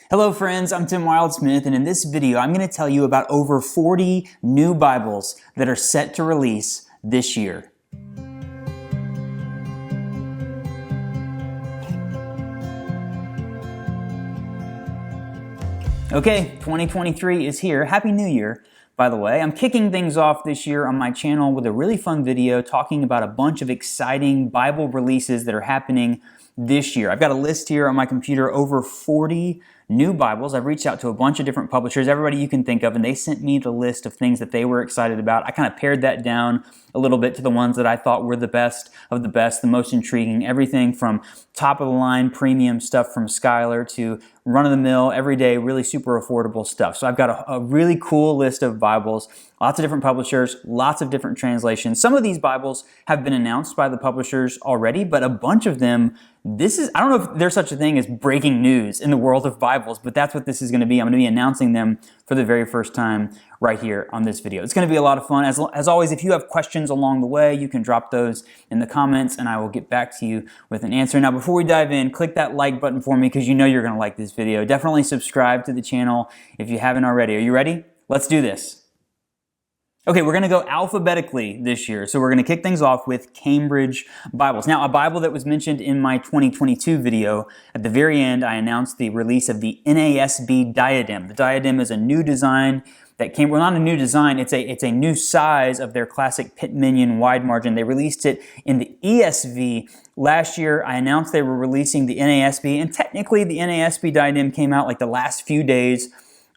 Hello friends, I'm Tim Wildsmith, and in this video I'm going to tell you about over 40 new Bibles that are set to release this year. Okay, 2023 is here. Happy New Year, by the way. I'm kicking things off this year on my channel with a really fun video talking about a bunch of exciting Bible releases that are happening this year. I've got a list here on my computer, over 40 new Bibles. I've reached out to a bunch of different publishers, everybody you can think of, and they sent me the list of things that they were excited about. I kind of pared that down a little bit to the ones that I thought were the best of the best, the most intriguing. Everything from top of the line premium stuff from Schuyler to run-of-the-mill, everyday, really super affordable stuff. So I've got a really cool list of Bibles, lots of different publishers, lots of different translations. Some of these Bibles have been announced by the publishers already, but a bunch of them, I don't know if there's such a thing as breaking news in the world of Bibles, but that's what this is going to be. I'm going to be announcing them for the very first time right here on this video. It's going to be a lot of fun. As always, if you have questions along the way, you can drop those in the comments and I will get back to you with an answer. Now, before we dive in, click that like button for me because you know you're going to like this video. Definitely subscribe to the channel if you haven't already. Are you ready? Let's do this. Okay, we're going to go alphabetically this year. So we're going to kick things off with Cambridge Bibles. Now, a Bible that was mentioned in my 2022 video, at the very end, I announced the release of the NASB Diadem. The Diadem is a new design that came, well, not a new design, it's a new size of their classic pit minion wide margin. They released it in the ESV last year. I announced they were releasing the NASB, and technically the NASB Diadem came out like the last few days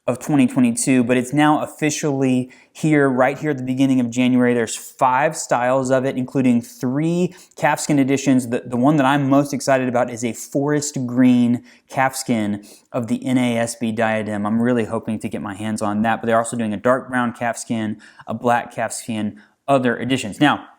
of 2022, but it's now officially here, right here at the beginning of January. There's 5 styles of it, including 3 calfskin editions. The one that I'm most excited about is a forest green calfskin of the NASB Diadem. I'm really hoping to get my hands on that, but they're also doing a dark brown calfskin, a black calfskin, other editions. Now,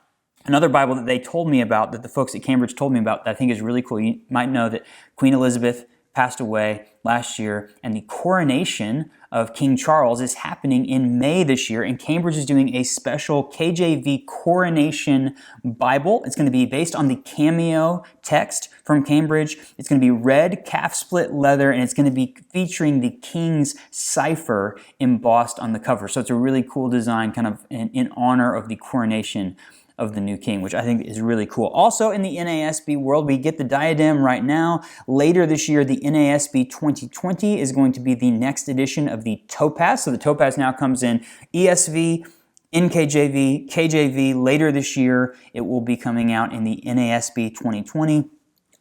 another Bible that they told me about, that the folks at Cambridge told me about, that I think is really cool. You might know that Queen Elizabeth passed away last year, and the coronation of King Charles is happening in May this year, and Cambridge is doing a special KJV coronation Bible. It's going to be based on the cameo text from Cambridge. It's going to be red calf split leather, and it's going to be featuring the king's cipher embossed on the cover. So it's a really cool design, kind of in honor of the coronation of the new king, which I think is really cool. Also in the NASB world, we get the Diadem right now. Later this year, the NASB 2020 is going to be the next edition of the Topaz. So the Topaz now comes in ESV, NKJV, KJV. Later this year, it will be coming out in the NASB 2020.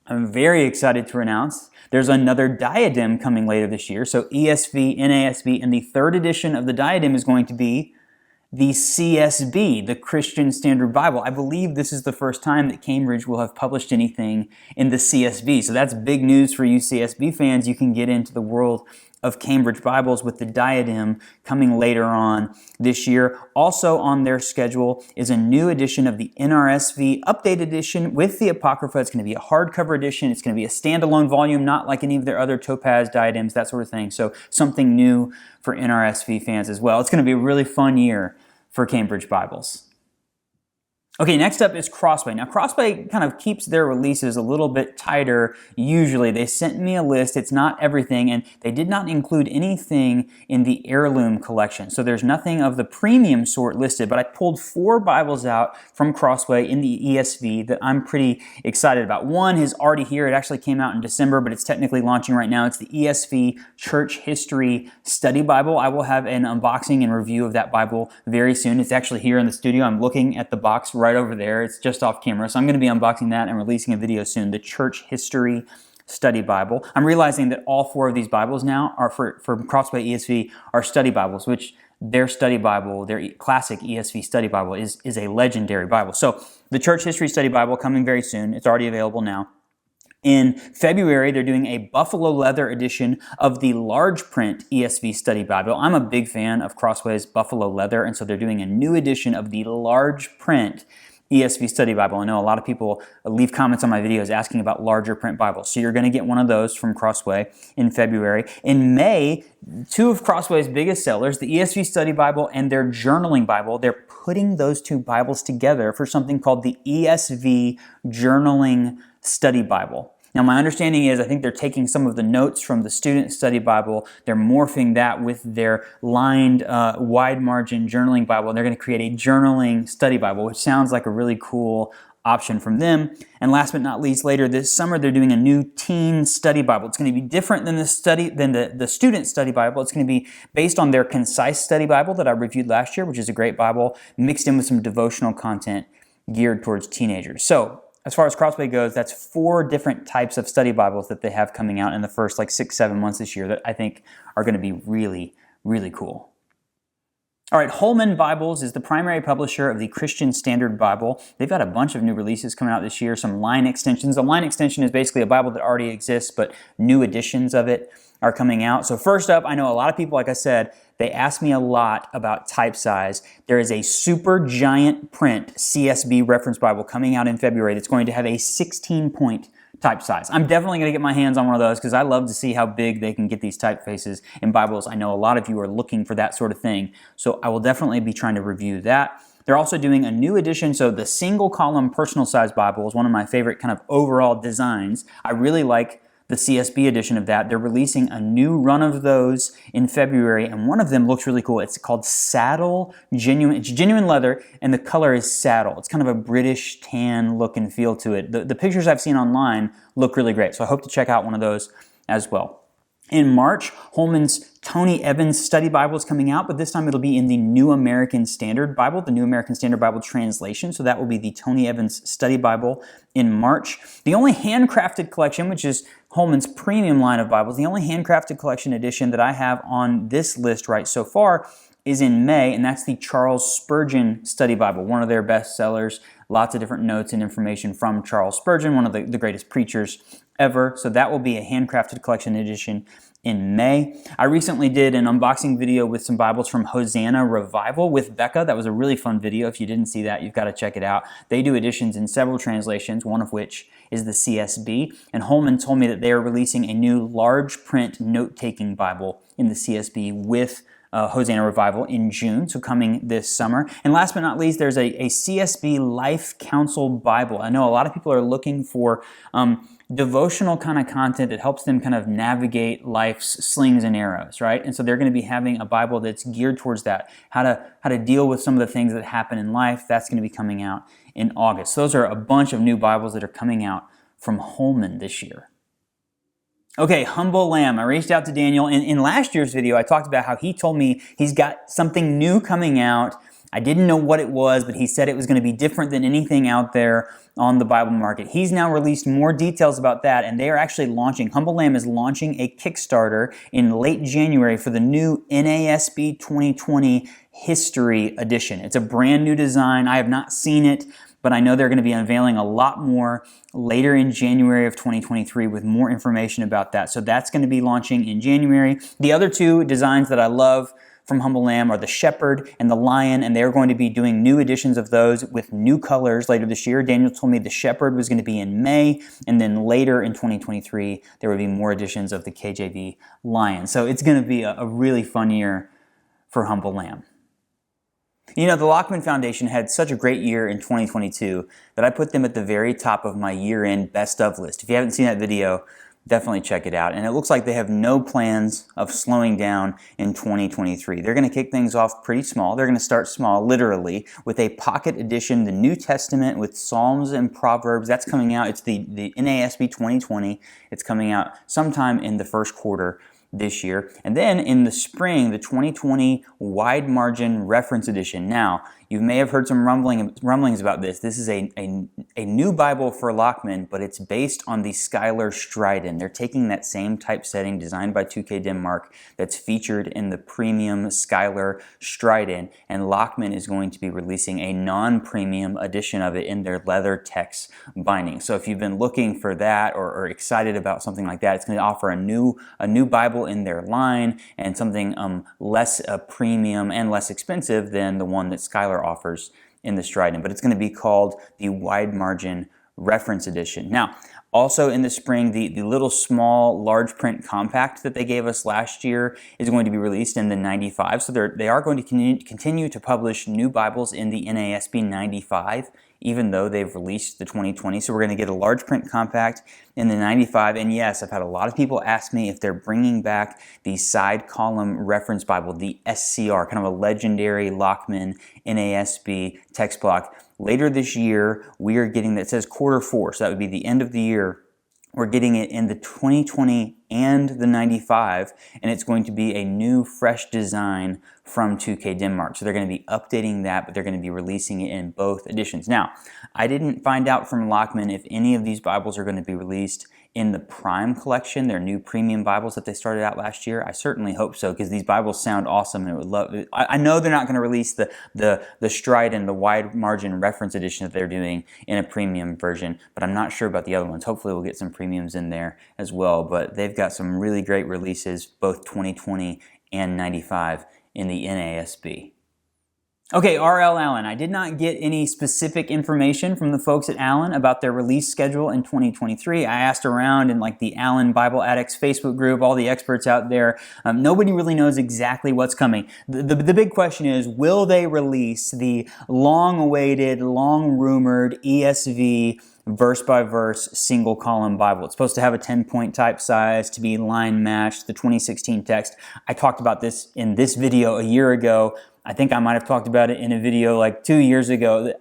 I'm very excited to announce there's another Diadem coming later this year. So ESV, NASB, and the 3rd edition of the Diadem is going to be the CSB, the Christian Standard Bible. I believe this is the first time that Cambridge will have published anything in the CSB. So that's big news for you CSB fans. You can get into the world of Cambridge Bibles with the Diadem coming later on this year. Also on their schedule is a new edition of the NRSV updated edition with the Apocrypha. It's going to be a hardcover edition. It's going to be a standalone volume, not like any of their other Topaz Diadems, that sort of thing. So something new for NRSV fans as well. It's going to be a really fun year for Cambridge Bibles. Okay, next up is Crossway. Now, Crossway kind of keeps their releases a little bit tighter usually. They sent me a list. It's not everything, and they did not include anything in the heirloom collection. So there's nothing of the premium sort listed, but I pulled 4 Bibles out from Crossway in the ESV that I'm pretty excited about. One is already here. It actually came out in December, but it's technically launching right now. It's the ESV Church History Study Bible. I will have an unboxing and review of that Bible very soon. It's actually here in the studio. I'm looking at the box right over there. It's just off camera. So I'm going to be unboxing that and releasing a video soon. The Church History Study Bible. I'm realizing that all 4 of these Bibles now are for Crossway ESV are study Bibles, which their study Bible, their classic ESV study Bible is a legendary Bible. So the Church History Study Bible coming very soon. It's already available now. In February, they're doing a buffalo leather edition of the large print ESV Study Bible. I'm a big fan of Crossway's buffalo leather, and so they're doing a new edition of the large print ESV Study Bible. I know a lot of people leave comments on my videos asking about larger print Bibles. So you're going to get one of those from Crossway in February. In May, 2 of Crossway's biggest sellers, the ESV Study Bible and their Journaling Bible, they're putting those 2 Bibles together for something called the ESV Journaling Study Bible. Now, my understanding is I think they're taking some of the notes from the Student Study Bible, they're morphing that with their lined, wide margin journaling Bible, and they're going to create a journaling study Bible, which sounds like a really cool option from them. And last but not least, later this summer, they're doing a new teen study Bible. It's going to be different than the Student Study Bible. It's going to be based on their Concise Study Bible that I reviewed last year, which is a great Bible, mixed in with some devotional content geared towards teenagers. So, as far as Crossway goes, that's 4 different types of study Bibles that they have coming out in the first 6-7 months this year that I think are going to be really, really cool. All right, Holman Bibles is the primary publisher of the Christian Standard Bible. They've got a bunch of new releases coming out this year, some line extensions. A line extension is basically a Bible that already exists, but new editions of it are coming out. So first up, I know a lot of people, like I said, they ask me a lot about type size. There is a super giant print CSB reference Bible coming out in February that's going to have a 16-point type size. I'm definitely going to get my hands on one of those because I love to see how big they can get these typefaces in Bibles. I know a lot of you are looking for that sort of thing, so I will definitely be trying to review that. They're also doing a new edition, so the single column personal size Bible is one of my favorite kind of overall designs. I really like the CSB edition of that. They're releasing a new run of those in February, and one of them looks really cool. It's called Saddle Genuine. It's genuine leather, and the color is saddle. It's kind of a British tan look and feel to it. The pictures I've seen online look really great, so I hope to check out one of those as well. In March, Holman's Tony Evans Study Bible is coming out, but this time it'll be in the New American Standard Bible, the New American Standard Bible translation. So that will be the Tony Evans Study Bible in March. The only handcrafted collection, which is Holman's premium line of Bibles, the only handcrafted collection edition that I have on this list right so far is in May, and that's the Charles Spurgeon Study Bible, one of their best sellers. Lots of different notes and information from Charles Spurgeon, one of the greatest preachers ever. So that will be a handcrafted collection edition in May. I recently did an unboxing video with some Bibles from Hosanna Revival with Becca. That was a really fun video. If you didn't see that, you've got to check it out. They do editions in several translations, one of which is the CSB. And Holman told me that they are releasing a new large print note-taking Bible in the CSB with Hosanna Revival in June, so coming this summer. And last but not least, there's a CSB Life Counsel Bible. I know a lot of people are looking for devotional kind of content that helps them kind of navigate life's slings and arrows, right? And so they're going to be having a Bible that's geared towards that, how to deal with some of the things that happen in life. That's going to be coming out in August. So those are a bunch of new Bibles that are coming out from Holman this year. Okay, Humble Lamb. I reached out to Daniel. In last year's video, I talked about how he told me he's got something new coming out. I didn't know what it was, but he said it was going to be different than anything out there on the Bible market. He's now released more details about that, and they are actually launching, Humble Lamb is launching a Kickstarter in late January for the new NASB 2020 History Edition. It's a brand new design. I have not seen it, but I know they're going to be unveiling a lot more later in January of 2023 with more information about that. So that's going to be launching in January. The other two designs that I love from Humble Lamb are the Shepherd and the Lion, and they're going to be doing new editions of those with new colors later this year. Daniel told me the Shepherd was going to be in May, and then later in 2023, there will be more editions of the KJV Lion. So it's going to be a really fun year for Humble Lamb. You know, the Lockman Foundation had such a great year in 2022 that I put them at the very top of my year-end best of list. If you haven't seen that video, definitely check it out. And it looks like they have no plans of slowing down in 2023. They're going to kick things off pretty small. They're going to start small, literally, with a pocket edition, the New Testament with Psalms and Proverbs. That's coming out. It's the NASB 2020. It's coming out sometime in the first quarter this year. And then in the spring, the 2020 Wide Margin Reference Edition. Now, you may have heard some rumblings about this. This is a new Bible for Lockman, but it's based on the Schuyler Stridon. They're taking that same typesetting designed by 2K Denmark that's featured in the premium Schuyler Stridon, and Lockman is going to be releasing a non-premium edition of it in their leather text binding. So if you've been looking for that or excited about something like that, it's going to offer a new Bible in their line and something less premium and less expensive than the one that Schuyler offers in the Stridon, but it's going to be called the Wide Margin Reference Edition. Now, also in the spring, the little small large print compact that they gave us last year is going to be released in the 95. So they are going to continue to publish new Bibles in the NASB 95 even though they've released the 2020. So we're going to get a large print compact in the 95. And yes, I've had a lot of people ask me if they're bringing back the side column reference Bible, the SCR, kind of a legendary Lockman NASB text block. Later this year, we are getting that. It says Q4, so that would be the end of the year. We're getting it in the 2020 and the 95, and it's going to be a new, fresh design from 2K Denmark. So they're going to be updating that, but they're going to be releasing it in both editions. Now, I didn't find out from Lockman if any of these Bibles are going to be released in the Prime collection, their new premium Bibles that they started out last year. I certainly hope so, because these Bibles sound awesome, and I know they're not going to release the Stride and the wide margin reference edition that they're doing in a premium version, but I'm not sure about the other ones. Hopefully we'll get some premiums in there as well, but they've got some really great releases, both 2020 and 95 in the NASB. Okay, R.L. Allan. I did not get any specific information from the folks at Allan about their release schedule in 2023. I asked around in like the Allan Bible Addicts Facebook group, all the experts out there. Nobody really knows exactly what's coming. The big question is, will they release the long-awaited, long-rumored ESV verse-by-verse single-column Bible? It's supposed to have a 10-point type size, to be line-matched, the 2016 text. I talked about this in this video a year ago. I think I might have talked about it in a video like 2 years ago.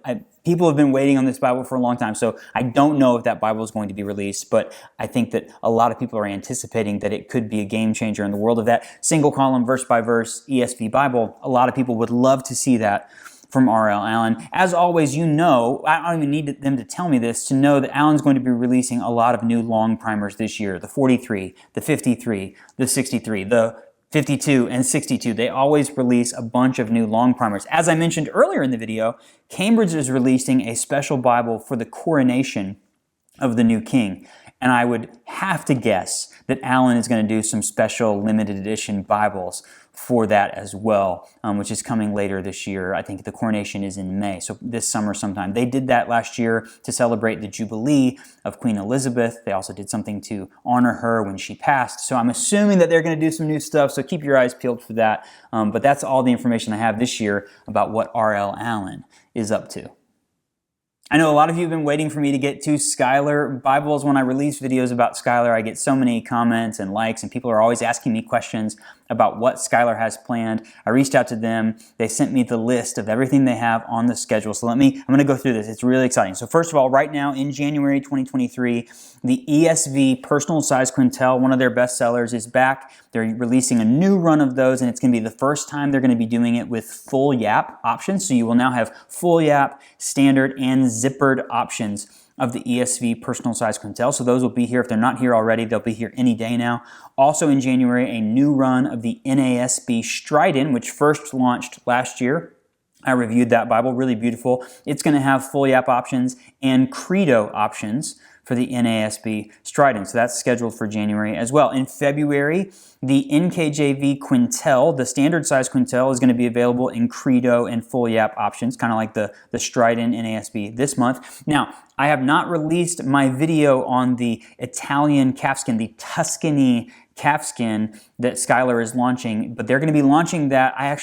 People have been waiting on this Bible for a long time, so I don't know if that Bible is going to be released, but I think that a lot of people are anticipating that it could be a game changer in the world of that single column, verse-by-verse ESV Bible. A lot of people would love to see that from R.L. Allan. As always, you know, I don't even need them to tell me this to know that Allan's going to be releasing a lot of new long primers this year. The 43, the 53, the 63, the 52 and 62. They always release a bunch of new long primers. As I mentioned earlier in the video, Cambridge is releasing a special Bible for the coronation of the new king. And I would have to guess that Allan is going to do some special limited edition Bibles for that as well, which is coming later this year. I think the coronation is in May, so this summer sometime. They did that last year to celebrate the Jubilee of Queen Elizabeth. They also did something to honor her when she passed. So I'm assuming that they're going to do some new stuff, so keep your eyes peeled for that. But that's all the information I have this year about what R.L. Allan is up to. I know a lot of you have been waiting for me to get to Schuyler Bibles. When I release videos about Schuyler, I get so many comments and likes, and people are always asking me questions about what Schuyler has planned. I reached out to them. They sent me the list of everything they have on the schedule. So I'm going to go through this. It's really exciting. So first of all, right now in January 2023, the ESV Personal Size Quintel, one of their best sellers, is back. They're releasing a new run of those, and it's going to be the first time they're going to be doing it with full YAP options. So you will now have full YAP, standard, and zippered options of the ESV Personal Size Quintel. So those will be here. If they're not here already, they'll be here any day now. Also in January, a new run of the NASB Strident, which first launched last year. I reviewed that Bible, really beautiful. It's going to have full YAP options and Credo options for the NASB Strident. So that's scheduled for January as well. In February, the NKJV Quintel, the standard size Quintel, is going to be available in Credo and full YAP options, kind of like the Strident NASB this month. Now, I have not released my video on the Italian calfskin, the Tuscany calfskin that Schuyler is launching, but they're going to be launching that. I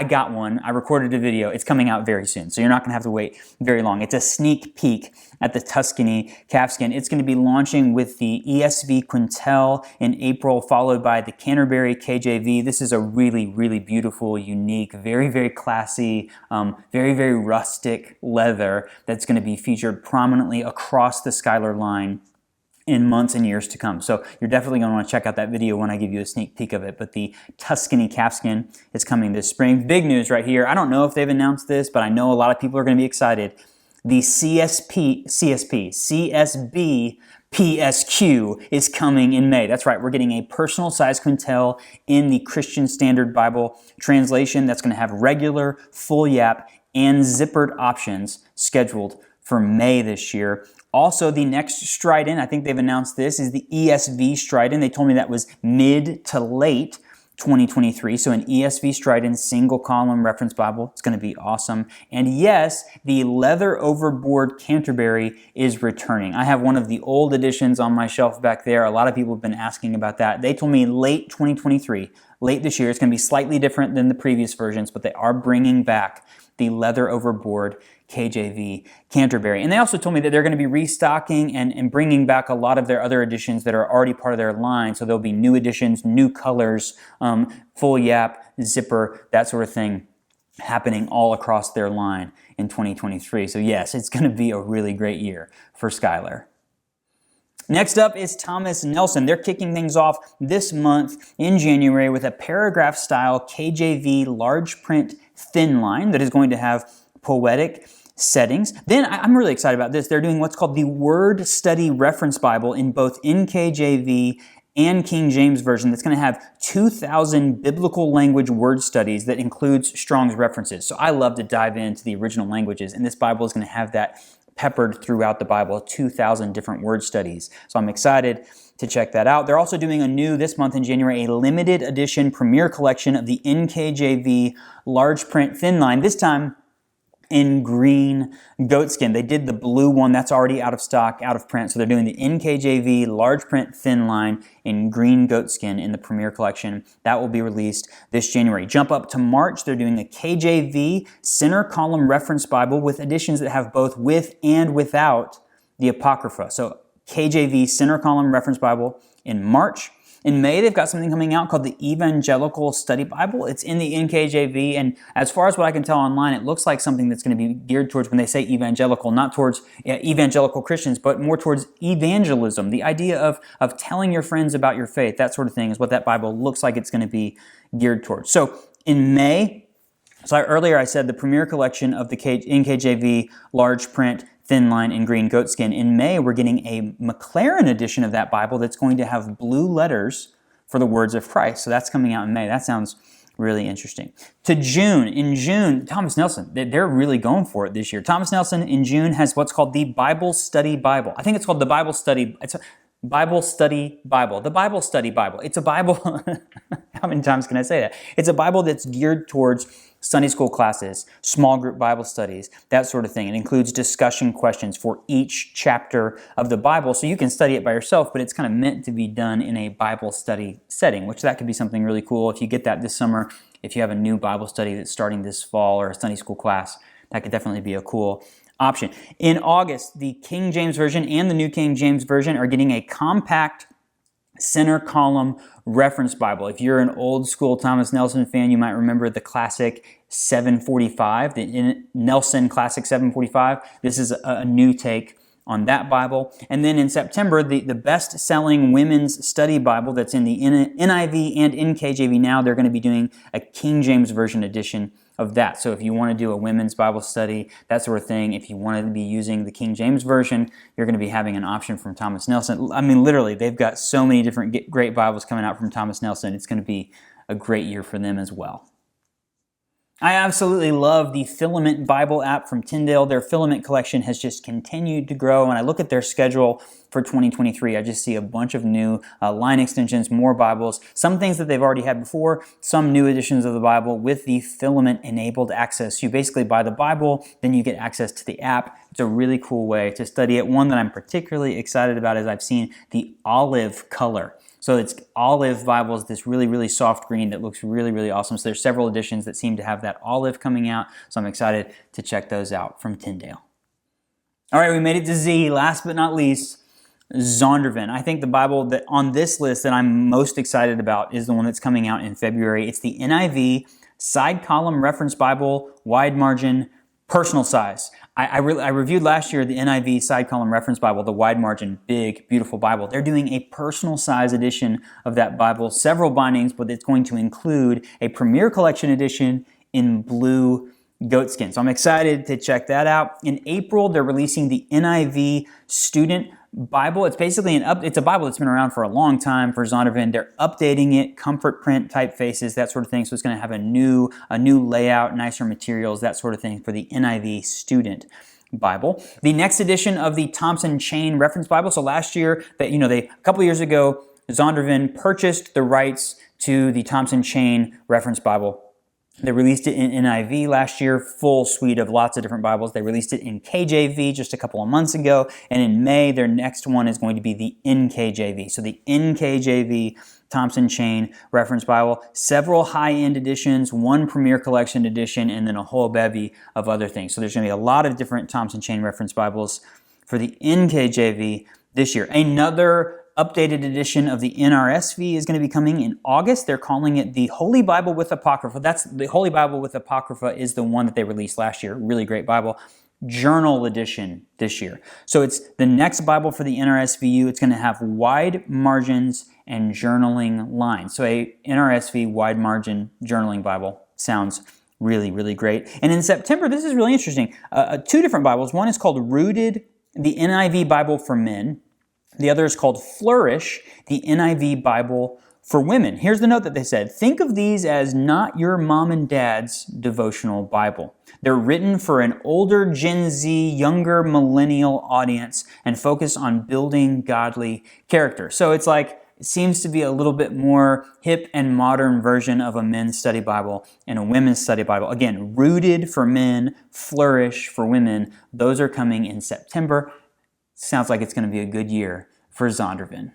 got one. I recorded a video. It's coming out very soon, so you're not going to have to wait very long. It's a sneak peek at the Tuscany calfskin. It's going to be launching with the ESV Quintel in April, followed by the Canterbury KJV. This is a really, really beautiful, unique, very, very classy, very, very rustic leather that's going to be featured prominently across the Schuyler line in months and years to come. So you're definitely going to want to check out that video when I give you a sneak peek of it. But the Tuscany calfskin is coming this spring. Big news right here. I don't know if they've announced this, but I know a lot of people are going to be excited. The CSB PSQ is coming in May. That's right. We're getting a personal size Quintel in the Christian Standard Bible translation that's going to have regular, full YAP, and zippered options scheduled for May this year. Also, the next Strident, I think they've announced this, is the ESV Strident. They told me that was mid to late 2023. So an ESV Strident single column reference Bible. It's going to be awesome. And yes, the leather overboard Canterbury is returning. I have one of the old editions on my shelf back there. A lot of people have been asking about that. They told me late 2023, late this year. It's going to be slightly different than the previous versions, but they are bringing back the leather overboard KJV Canterbury. And they also told me that they're going to be restocking and bringing back a lot of their other editions that are already part of their line. So there'll be new editions, new colors, full yap, zipper, that sort of thing happening all across their line in 2023. So yes, it's going to be a really great year for Schuyler. Next up is Thomas Nelson. They're kicking things off this month in January with a paragraph-style KJV large print thin line that is going to have poetic settings. Then I'm really excited about this. They're doing what's called the Word Study Reference Bible in both NKJV and King James Version that's going to have 2,000 biblical language word studies that includes Strong's references. So I love to dive into the original languages, and this Bible is going to have that peppered throughout the Bible, 2,000 different word studies. So I'm excited to check that out. They're also doing this month in January, a limited edition premiere collection of the NKJV large print thin line, this time in green goatskin. They did the blue one, that's already out of stock, out of print. So they're doing the NKJV large print thin line in green goatskin in the premiere collection. That will be released this January. Jump up to March, they're doing a KJV center column reference Bible with editions that have both with and without the Apocrypha. So KJV center column reference Bible in March. In May, they've got something coming out called the Evangelical Study Bible. It's in the NKJV, and as far as what I can tell online, it looks like something that's going to be geared towards, when they say evangelical, not towards evangelical Christians, but more towards evangelism. The idea of telling your friends about your faith, that sort of thing, is what that Bible looks like it's going to be geared towards. So in May, earlier I said the premiere collection of the NKJV large print thin line in green goatskin. In May, we're getting a McLaren edition of that Bible that's going to have blue letters for the words of Christ. So that's coming out in May. That sounds really interesting. To June. In June, Thomas Nelson, they're really going for it this year. Thomas Nelson in June has what's called the Bible Study Bible. I think it's called the Bible Study. It's a Bible Study Bible. The Bible Study Bible. It's a Bible. How many times can I say that? It's a Bible that's geared towards Sunday school classes, small group Bible studies, that sort of thing. It includes discussion questions for each chapter of the Bible, so you can study it by yourself, but it's kind of meant to be done in a Bible study setting, which that could be something really cool. If you get that this summer, if you have a new Bible study that's starting this fall or a Sunday school class, that could definitely be a cool option. In August, the King James Version and the New King James Version are getting a compact center column reference Bible. If you're an old school Thomas Nelson fan, you might remember the classic 745, the Nelson Classic 745. This is a new take on that Bible. And then in September, the best-selling women's study Bible that's in the NIV and NKJV now, they're going to be doing a King James Version edition of that. So if you want to do a women's Bible study, that sort of thing, if you want to be using the King James Version, you're going to be having an option from Thomas Nelson. I mean, literally, they've got so many different great Bibles coming out from Thomas Nelson. It's going to be a great year for them as well. I absolutely love the Filament Bible app from Tyndale. Their Filament collection has just continued to grow. When I look at their schedule for 2023, I just see a bunch of new line extensions, more Bibles, some things that they've already had before, some new editions of the Bible with the Filament-enabled access. You basically buy the Bible, then you get access to the app. It's a really cool way to study it. One that I'm particularly excited about is I've seen the olive color. So it's olive Bibles, this really, really soft green that looks really, really awesome. So there's several editions that seem to have that olive coming out. So I'm excited to check those out from Tyndale. All right, we made it to Z. Last but not least, Zondervan. I think the Bible that on this list that I'm most excited about is the one that's coming out in February. It's the NIV Side Column Reference Bible, wide margin, personal size. I reviewed last year the NIV Side Column Reference Bible, the wide margin, big, beautiful Bible. They're doing a personal size edition of that Bible, several bindings, but it's going to include a Premier Collection edition in blue goatskin. So I'm excited to check that out. In April, they're releasing the NIV Student Bible. It's basically it's a Bible that's been around for a long time for Zondervan. They're updating it, comfort print typefaces, that sort of thing. So it's going to have a new layout, nicer materials, that sort of thing for the NIV Student Bible. The next edition of the Thompson Chain Reference Bible. So last year, a couple years ago, Zondervan purchased the rights to the Thompson Chain Reference Bible. They released it in NIV last year, full suite of lots of different Bibles. They released it in KJV just a couple of months ago, and in May, their next one is going to be the NKJV. So the NKJV Thompson Chain Reference Bible, several high-end editions, one Premier Collection edition, and then a whole bevy of other things. So there's going to be a lot of different Thompson Chain Reference Bibles for the NKJV this year. Another updated edition of the NRSV is going to be coming in August. They're calling it the Holy Bible with Apocrypha. That's the Holy Bible with Apocrypha is the one that they released last year. Really great Bible. Journal edition this year. So it's the next Bible for the NRSVU. It's going to have wide margins and journaling lines. So a NRSV wide margin journaling Bible sounds really, really great. And in September, this is really interesting. Two different Bibles. One is called Rooted, the NIV Bible for Men. The other is called Flourish, the NIV Bible for Women. Here's the note that they said. Think of these as not your mom and dad's devotional Bible. They're written for an older Gen Z, younger millennial audience and focus on building godly character. So it's like, it seems to be a little bit more hip and modern version of a men's study Bible and a women's study Bible. Again, Rooted for men, Flourish for women. Those are coming in September. Sounds like it's going to be a good year for Zondervan.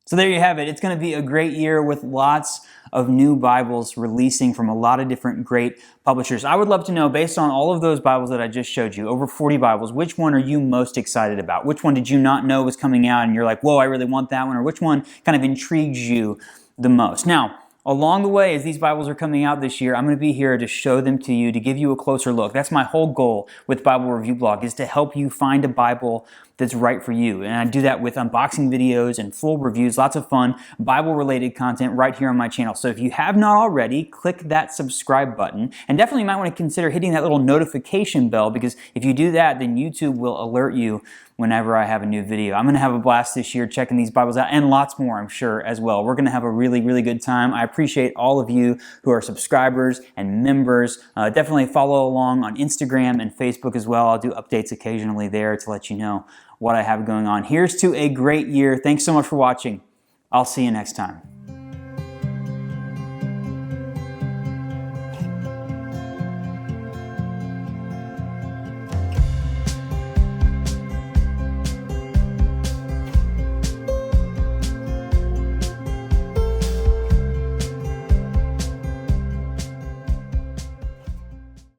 So there you have it. It's going to be a great year with lots of new Bibles releasing from a lot of different great publishers. I would love to know, based on all of those Bibles that I just showed you, over 40 Bibles, which one are you most excited about? Which one did you not know was coming out and you're like, whoa, I really want that one? Or which one kind of intrigues you the most? Now, along the way, as these Bibles are coming out this year, I'm going to be here to show them to you, to give you a closer look. That's my whole goal with Bible Review Blog, is to help you find a Bible that's right for you. And I do that with unboxing videos and full reviews, lots of fun Bible-related content right here on my channel. So if you have not already, click that subscribe button. And definitely you might want to consider hitting that little notification bell, because if you do that, then YouTube will alert you whenever I have a new video. I'm going to have a blast this year checking these Bibles out, and lots more, I'm sure, as well. We're going to have a really, really good time. I appreciate all of you who are subscribers and members. Definitely follow along on Instagram and Facebook as well. I'll do updates occasionally there to let you know what I have going on. Here's to a great year. Thanks so much for watching. I'll see you next time.